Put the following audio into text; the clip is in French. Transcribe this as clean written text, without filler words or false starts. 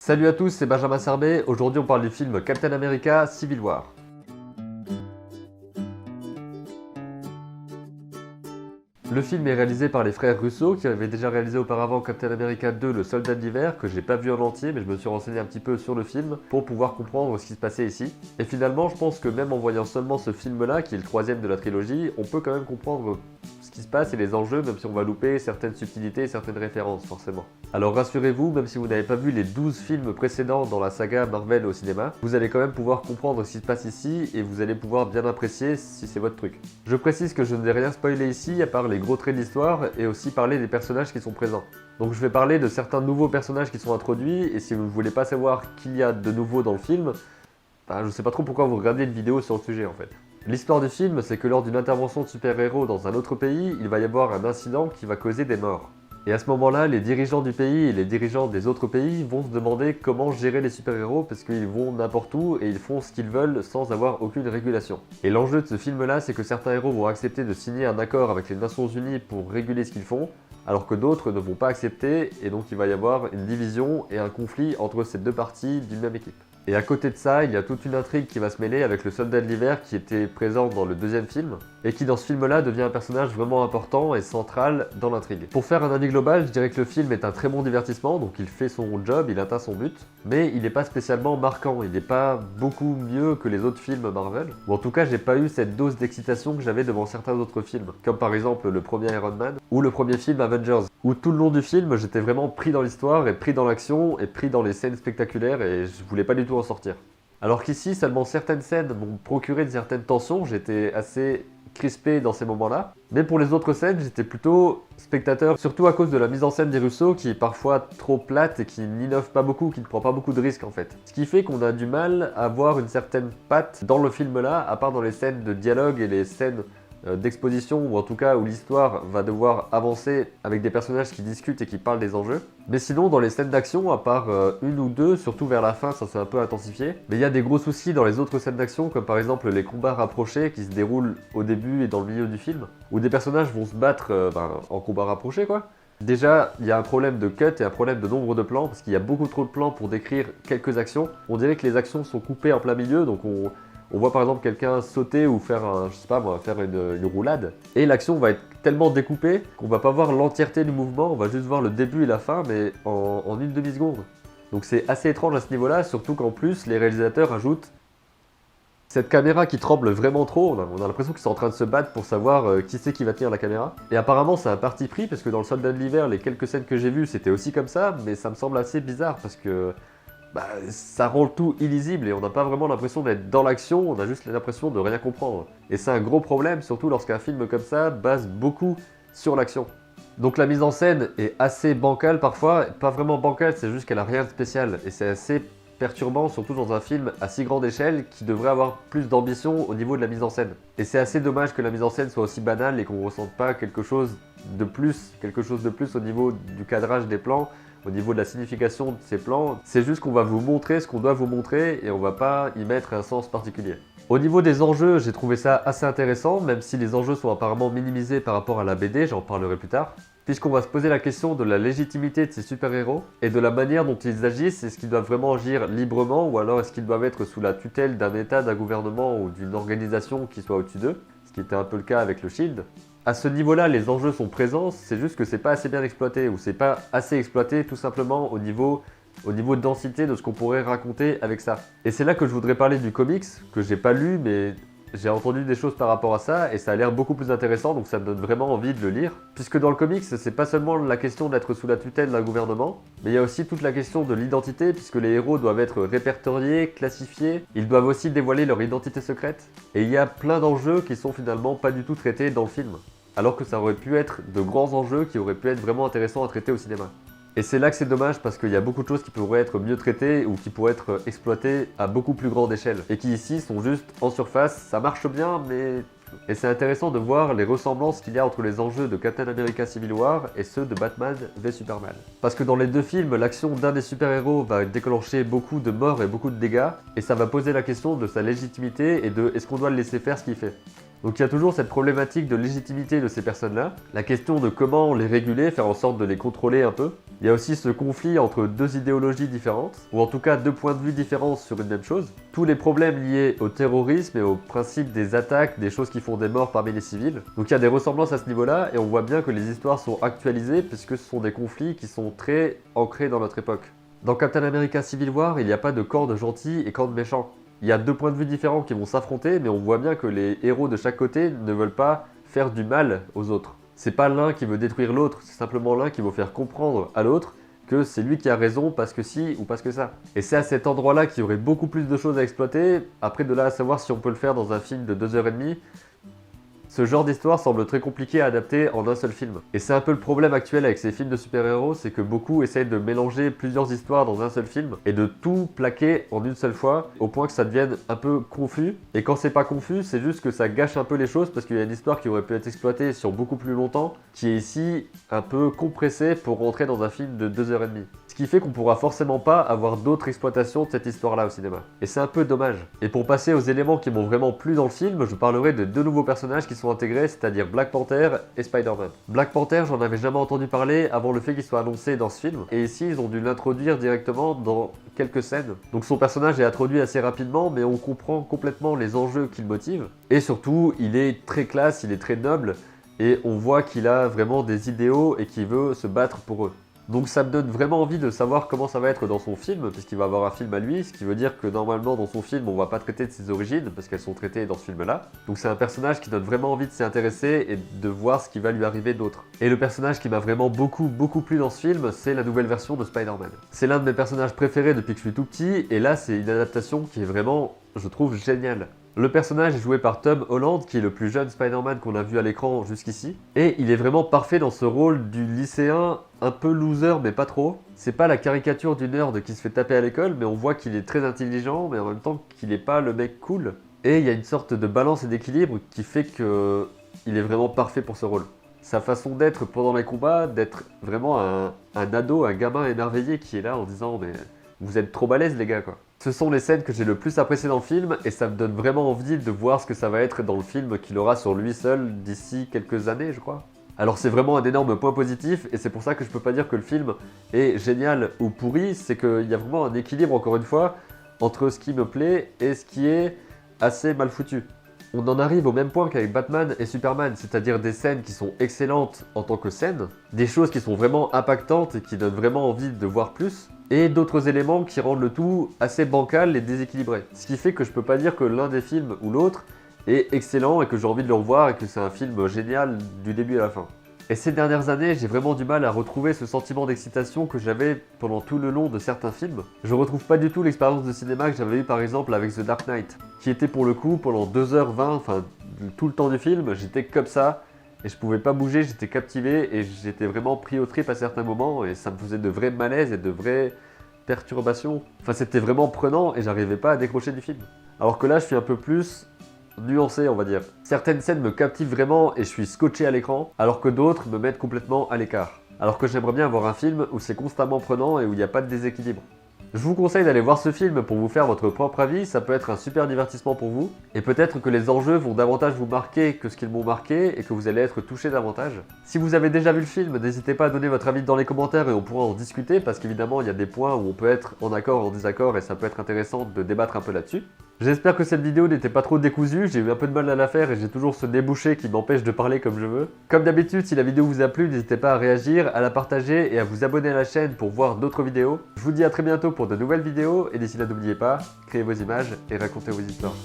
Salut à tous, c'est Benjamin Serbet. Aujourd'hui on parle du film Captain America Civil War. Le film est réalisé par les frères Russo qui avaient déjà réalisé auparavant Captain America 2 Le Soldat de l'Hiver, que j'ai pas vu en entier mais je me suis renseigné un petit peu sur le film pour pouvoir comprendre ce qui se passait ici. Et finalement je pense que même en voyant seulement ce film là, qui est le troisième de la trilogie, on peut quand même comprendre ce qui se passe et les enjeux, même si on va louper certaines subtilités et certaines références forcément. Alors rassurez-vous, même si vous n'avez pas vu les 12 films précédents dans la saga Marvel au cinéma, vous allez quand même pouvoir comprendre ce qui se passe ici et vous allez pouvoir bien apprécier si c'est votre truc. Je précise que je ne vais rien spoiler ici à part les gros traits de l'histoire et aussi parler des personnages qui sont présents. Donc je vais parler de certains nouveaux personnages qui sont introduits et si vous ne voulez pas savoir qu'il y a de nouveau dans le film, je sais pas trop pourquoi vous regardez une vidéo sur le sujet en fait. L'histoire du film, c'est que lors d'une intervention de super-héros dans un autre pays, il va y avoir un incident qui va causer des morts. Et à ce moment-là, les dirigeants du pays et les dirigeants des autres pays vont se demander comment gérer les super-héros parce qu'ils vont n'importe où et ils font ce qu'ils veulent sans avoir aucune régulation. Et l'enjeu de ce film-là, c'est que certains héros vont accepter de signer un accord avec les Nations Unies pour réguler ce qu'ils font, alors que d'autres ne vont pas accepter et donc il va y avoir une division et un conflit entre ces deux parties d'une même équipe. Et à côté de ça, il y a toute une intrigue qui va se mêler avec le Soldat de l'Hiver qui était présent dans le deuxième film, et qui dans ce film-là devient un personnage vraiment important et central dans l'intrigue. Pour faire un avis global, je dirais que le film est un très bon divertissement, donc il fait son job, il atteint son but, mais il n'est pas spécialement marquant, il n'est pas beaucoup mieux que les autres films Marvel, ou en tout cas j'ai pas eu cette dose d'excitation que j'avais devant certains autres films, comme par exemple le premier Iron Man, ou le premier film Avengers, où tout le long du film j'étais vraiment pris dans l'histoire, et pris dans l'action, et pris dans les scènes spectaculaires, et je voulais pas du tout en sortir. Alors qu'ici, seulement certaines scènes m'ont procuré une certaine tension, j'étais assez crispé dans ces moments-là. Mais pour les autres scènes, j'étais plutôt spectateur, surtout à cause de la mise en scène des Russo qui est parfois trop plate et qui n'innove pas beaucoup, qui ne prend pas beaucoup de risques en fait. Ce qui fait qu'on a du mal à avoir une certaine patte dans le film-là, à part dans les scènes de dialogue et les scènes d'exposition, ou en tout cas où l'histoire va devoir avancer avec des personnages qui discutent et qui parlent des enjeux. Mais sinon, dans les scènes d'action, à part une ou deux, surtout vers la fin, ça s'est un peu intensifié. Mais il y a des gros soucis dans les autres scènes d'action, comme par exemple les combats rapprochés qui se déroulent au début et dans le milieu du film, où des personnages vont se battre en combat rapproché quoi. Déjà, il y a un problème de cut et un problème de nombre de plans, parce qu'il y a beaucoup trop de plans pour décrire quelques actions. On dirait que les actions sont coupées en plein milieu, donc on voit par exemple quelqu'un sauter ou faire faire une roulade. Et l'action va être tellement découpée qu'on va pas voir l'entièreté du mouvement, on va juste voir le début et la fin, mais en une demi-seconde. Donc c'est assez étrange à ce niveau-là, surtout qu'en plus, les réalisateurs ajoutent cette caméra qui tremble vraiment trop, on a l'impression qu'ils sont en train de se battre pour savoir qui c'est qui va tenir la caméra. Et apparemment c'est un parti pris, parce que dans le Soldat de l'Hiver, les quelques scènes que j'ai vues, c'était aussi comme ça, mais ça me semble assez bizarre, parce que ça rend le tout illisible et on n'a pas vraiment l'impression d'être dans l'action, on a juste l'impression de rien comprendre. Et c'est un gros problème, surtout lorsqu'un film comme ça base beaucoup sur l'action. Donc la mise en scène est assez bancale parfois, pas vraiment bancale, c'est juste qu'elle a rien de spécial. Et c'est assez perturbant, surtout dans un film à si grande échelle qui devrait avoir plus d'ambition au niveau de la mise en scène. Et c'est assez dommage que la mise en scène soit aussi banale et qu'on ne ressente pas quelque chose de plus au niveau du cadrage des plans, au niveau de la signification de ces plans. C'est juste qu'on va vous montrer ce qu'on doit vous montrer et on va pas y mettre un sens particulier. Au niveau des enjeux, j'ai trouvé ça assez intéressant, même si les enjeux sont apparemment minimisés par rapport à la BD, j'en parlerai plus tard. Puisqu'on va se poser la question de la légitimité de ces super-héros et de la manière dont ils agissent, est-ce qu'ils doivent vraiment agir librement ou alors est-ce qu'ils doivent être sous la tutelle d'un état, d'un gouvernement ou d'une organisation qui soit au-dessus d'eux, ce qui était un peu le cas avec le Shield. À ce niveau-là, les enjeux sont présents, c'est juste que c'est pas assez bien exploité ou c'est pas assez exploité tout simplement au niveau de densité de ce qu'on pourrait raconter avec ça. Et c'est là que je voudrais parler du comics, que j'ai pas lu mais j'ai entendu des choses par rapport à ça et ça a l'air beaucoup plus intéressant, donc ça me donne vraiment envie de le lire. Puisque dans le comics, c'est pas seulement la question d'être sous la tutelle d'un gouvernement, mais il y a aussi toute la question de l'identité, puisque les héros doivent être répertoriés, classifiés, ils doivent aussi dévoiler leur identité secrète, et il y a plein d'enjeux qui sont finalement pas du tout traités dans le film. Alors que ça aurait pu être de grands enjeux qui auraient pu être vraiment intéressants à traiter au cinéma. Et c'est là que c'est dommage parce qu'il y a beaucoup de choses qui pourraient être mieux traitées ou qui pourraient être exploitées à beaucoup plus grande échelle. Et qui ici sont juste en surface, ça marche bien mais... Et c'est intéressant de voir les ressemblances qu'il y a entre les enjeux de Captain America Civil War et ceux de Batman v Superman. Parce que dans les deux films, l'action d'un des super-héros va déclencher beaucoup de morts et beaucoup de dégâts, et ça va poser la question de sa légitimité et de est-ce qu'on doit le laisser faire ce qu'il fait. Donc il y a toujours cette problématique de légitimité de ces personnes-là, la question de comment les réguler, faire en sorte de les contrôler un peu. Il y a aussi ce conflit entre deux idéologies différentes, ou en tout cas deux points de vue différents sur une même chose. Tous les problèmes liés au terrorisme et au principe des attaques, des choses qui font des morts parmi les civils. Donc il y a des ressemblances à ce niveau-là, et on voit bien que les histoires sont actualisées, puisque ce sont des conflits qui sont très ancrés dans notre époque. Dans Captain America Civil War, il n'y a pas de camp de gentils et camp de méchants. Il y a deux points de vue différents qui vont s'affronter, mais on voit bien que les héros de chaque côté ne veulent pas faire du mal aux autres. C'est pas l'un qui veut détruire l'autre, c'est simplement l'un qui veut faire comprendre à l'autre que c'est lui qui a raison parce que si ou parce que ça. Et c'est à cet endroit-là qu'il y aurait beaucoup plus de choses à exploiter. Après, de là à savoir si on peut le faire dans un film de 2h30, ce genre d'histoire semble très compliqué à adapter en un seul film. Et c'est un peu le problème actuel avec ces films de super-héros, c'est que beaucoup essayent de mélanger plusieurs histoires dans un seul film et de tout plaquer en une seule fois, au point que ça devienne un peu confus. Et quand c'est pas confus, c'est juste que ça gâche un peu les choses parce qu'il y a une histoire qui aurait pu être exploitée sur beaucoup plus longtemps, qui est ici un peu compressée pour rentrer dans un film de 2h30. Ce qui fait qu'on pourra forcément pas avoir d'autres exploitations de cette histoire-là au cinéma. Et c'est un peu dommage. Et pour passer aux éléments qui m'ont vraiment plu dans le film, je parlerai de deux nouveaux personnages qui sont intégrés, c'est-à-dire Black Panther et Spider-Man. Black Panther, j'en avais jamais entendu parler avant le fait qu'il soit annoncé dans ce film, et ici ils ont dû l'introduire directement dans quelques scènes. Donc son personnage est introduit assez rapidement, mais on comprend complètement les enjeux qu'il motive. Et surtout, il est très classe, il est très noble, et on voit qu'il a vraiment des idéaux et qu'il veut se battre pour eux. Donc ça me donne vraiment envie de savoir comment ça va être dans son film, puisqu'il va avoir un film à lui, ce qui veut dire que normalement dans son film on va pas traiter de ses origines, parce qu'elles sont traitées dans ce film-là. Donc c'est un personnage qui donne vraiment envie de s'y intéresser et de voir ce qui va lui arriver d'autre. Et le personnage qui m'a vraiment beaucoup plu dans ce film, c'est la nouvelle version de Spider-Man. C'est l'un de mes personnages préférés depuis que je suis tout petit, et là c'est une adaptation qui est vraiment, je trouve, géniale. Le personnage est joué par Tom Holland, qui est le plus jeune Spider-Man qu'on a vu à l'écran jusqu'ici. Et il est vraiment parfait dans ce rôle du lycéen un peu loser, mais pas trop. C'est pas la caricature du nerd qui se fait taper à l'école, mais on voit qu'il est très intelligent, mais en même temps qu'il n'est pas le mec cool. Et il y a une sorte de balance et d'équilibre qui fait qu'il est vraiment parfait pour ce rôle. Sa façon d'être pendant les combats, d'être vraiment un ado, un gamin émerveillé qui est là en disant « mais vous êtes trop balèzes les gars quoi ». Ce sont les scènes que j'ai le plus appréciées dans le film et ça me donne vraiment envie de voir ce que ça va être dans le film qu'il aura sur lui seul d'ici quelques années je crois. Alors c'est vraiment un énorme point positif et c'est pour ça que je peux pas dire que le film est génial ou pourri, c'est qu'il y a vraiment un équilibre encore une fois entre ce qui me plaît et ce qui est assez mal foutu. On en arrive au même point qu'avec Batman et Superman, c'est-à-dire des scènes qui sont excellentes en tant que scènes, des choses qui sont vraiment impactantes et qui donnent vraiment envie de voir plus, et d'autres éléments qui rendent le tout assez bancal et déséquilibré. Ce qui fait que je peux pas dire que l'un des films ou l'autre est excellent et que j'ai envie de le revoir et que c'est un film génial du début à la fin. Et ces dernières années, j'ai vraiment du mal à retrouver ce sentiment d'excitation que j'avais pendant tout le long de certains films. Je retrouve pas du tout l'expérience de cinéma que j'avais eu par exemple avec The Dark Knight, qui était pour le coup pendant 2h20, enfin tout le temps du film, j'étais comme ça, et je pouvais pas bouger, j'étais captivé, et j'étais vraiment pris aux tripes à certains moments, et ça me faisait de vrais malaises et de vraies perturbations. Enfin c'était vraiment prenant, et j'arrivais pas à décrocher du film. Alors que là, je suis un peu plus nuancé on va dire. Certaines scènes me captivent vraiment et je suis scotché à l'écran, alors que d'autres me mettent complètement à l'écart. Alors que j'aimerais bien avoir un film où c'est constamment prenant et où il n'y a pas de déséquilibre. Je vous conseille d'aller voir ce film pour vous faire votre propre avis, ça peut être un super divertissement pour vous, et peut-être que les enjeux vont davantage vous marquer que ce qu'ils m'ont marqué, et que vous allez être touché davantage. Si vous avez déjà vu le film, n'hésitez pas à donner votre avis dans les commentaires et on pourra en discuter, parce qu'évidemment il y a des points où on peut être en accord ou en désaccord, et ça peut être intéressant de débattre un peu là-dessus. J'espère que cette vidéo n'était pas trop décousue, j'ai eu un peu de mal à la faire et j'ai toujours ce nez bouché qui m'empêche de parler comme je veux. Comme d'habitude, si la vidéo vous a plu, n'hésitez pas à réagir, à la partager et à vous abonner à la chaîne pour voir d'autres vidéos. Je vous dis à très bientôt pour de nouvelles vidéos et d'ici là n'oubliez pas, créez vos images et racontez vos histoires.